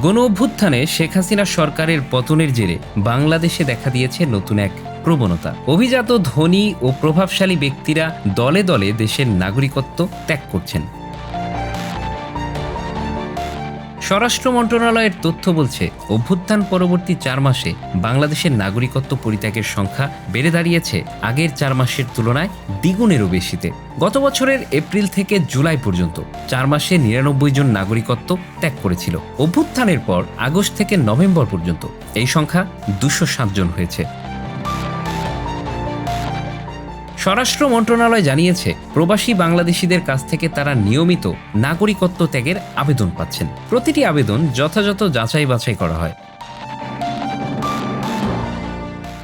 গণ অভ্যুত্থানে শেখ হাসিনা সরকারের পতনের জেরে বাংলাদেশে দেখা দিয়েছে নতুন এক প্রবণতা। অভিজাত ধনী ও প্রভাবশালী ব্যক্তিরা দলে দলে দেশের নাগরিকত্ব ত্যাগ করছেন। স্বরাষ্ট্র মন্ত্রণালয়ের তথ্য বলছে, অভ্যুত্থান পরবর্তী 4 মাসে বাংলাদেশের নাগরিকত্ব পরিত্যাগের সংখ্যা বেড়ে দাঁড়িয়েছে আগের 4 মাসের তুলনায় দ্বিগুণেরও বেশিতে। গত বছরের এপ্রিল থেকে জুলাই পর্যন্ত 4 মাসে 99 জন নাগরিকত্ব ত্যাগ করেছিল। অভ্যুত্থানের পর আগস্ট থেকে নভেম্বর পর্যন্ত এই সংখ্যা 207 জন হয়েছে। স্বরাষ্ট্র মন্ত্রণালয় জানিয়েছে, প্রবাসী বাংলাদেশিদের কাছ থেকে তারা নিয়মিত নাগরিকত্ব ত্যাগের আবেদন পাচ্ছেন। প্রতিটি আবেদন যথাযথ যাচাই বাছাই করা হয়।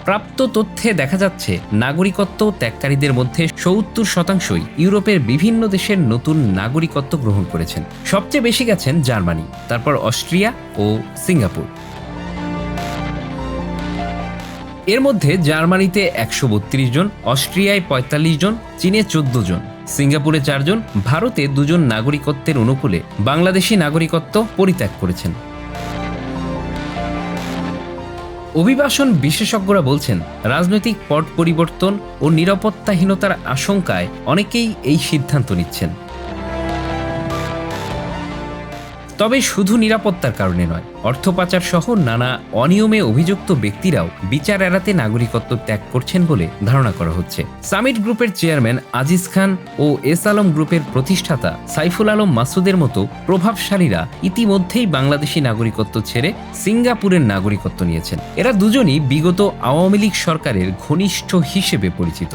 প্রাপ্ত তথ্যে দেখা যাচ্ছে, নাগরিকত্ব ত্যাগকারীদের মধ্যে 70% ইউরোপের বিভিন্ন দেশের নতুন নাগরিকত্ব গ্রহণ করেছেন। সবচেয়ে বেশি গেছেন জার্মানি, তারপর অস্ট্রিয়া ও সিঙ্গাপুর। এর মধ্যে জার্মানিতে 132 জন, অস্ট্রিয়ায় 45 জন, চীনে 14 জন, সিঙ্গাপুরে 4 জন, ভারতে 2 জন নাগরিকত্বের অনুকূলে বাংলাদেশি নাগরিকত্ব পরিত্যাগ করেছেন। অভিবাসন বিশেষজ্ঞরা বলছেন, রাজনৈতিক পট পরিবর্তন ও নিরাপত্তাহীনতার আশঙ্কায় অনেকেই এই সিদ্ধান্ত নিচ্ছেন। তবে শুধু নিরাপত্তার কারণে নয়, অর্থ পাচার সহ নানা অনিয়মে অভিযুক্ত ব্যক্তিরাও বিচার এড়াতে নাগরিকত্ব ত্যাগ করছেন বলে ধারণা করা হচ্ছে। সামিট গ্রুপের চেয়ারম্যান আজিজ খান ও এস আলম গ্রুপের প্রতিষ্ঠাতা সাইফুল আলম মাসুদের মতো প্রভাবশালীরা ইতিমধ্যেই বাংলাদেশি নাগরিকত্ব ছেড়ে সিঙ্গাপুরের নাগরিকত্ব নিয়েছেন। এরা দুজনই বিগত আওয়ামী লীগ সরকারের ঘনিষ্ঠ হিসেবে পরিচিত।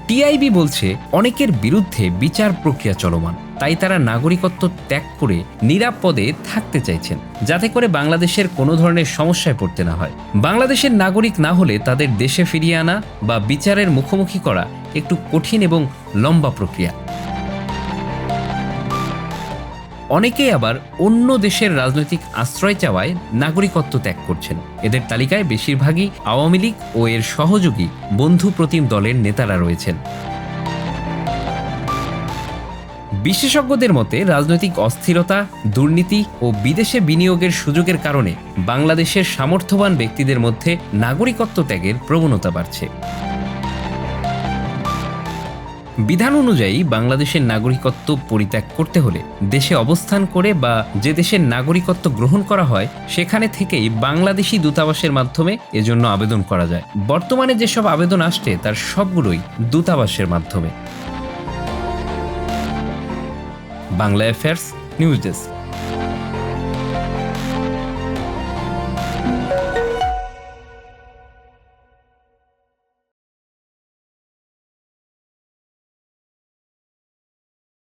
টিআইবি বলছে, অনেকের বিরুদ্ধে বিচার প্রক্রিয়া চলমান, তাই তারা নাগরিকত্ব ত্যাগ করে নিরাপদে থাকতে চাইছেন, যাতে করে বাংলাদেশের কোনো ধরনের সমস্যায় পড়তে না হয়। বাংলাদেশের নাগরিক না হলে তাদের দেশে ফিরিয়ে আনা বা বিচারের মুখোমুখি করা একটু কঠিন এবং লম্বা প্রক্রিয়া। অনেকেই আবার অন্য দেশের রাজনৈতিক আশ্রয় চাওয়ায় নাগরিকত্ব ত্যাগ করছেন। এদের তালিকায় বেশিরভাগই আওয়ামী লীগ ও এর সহযোগী বন্ধু প্রতিম দলের নেতারা রয়েছেন। বিশেষজ্ঞদের মতে, রাজনৈতিক অস্থিরতা, দুর্নীতি ও বিদেশে বিনিয়োগের সুযোগের কারণে বাংলাদেশের সামর্থ্যবান ব্যক্তিদের মধ্যে নাগরিকত্ব ত্যাগের প্রবণতা বাড়ছে। বিধান অনুযায়ী বাংলাদেশের নাগরিকত্ব পরিত্যাগ করতে হলে দেশে অবস্থান করে বা যে দেশের নাগরিকত্ব গ্রহণ করা হয় সেখানে থেকেই বাংলাদেশি দূতাবাসের মাধ্যমে এজন্য আবেদন করা যায়। বর্তমানে যেসব আবেদন আসছে তার সবগুলোই দূতাবাসের মাধ্যমে। Bangla affairs news desk.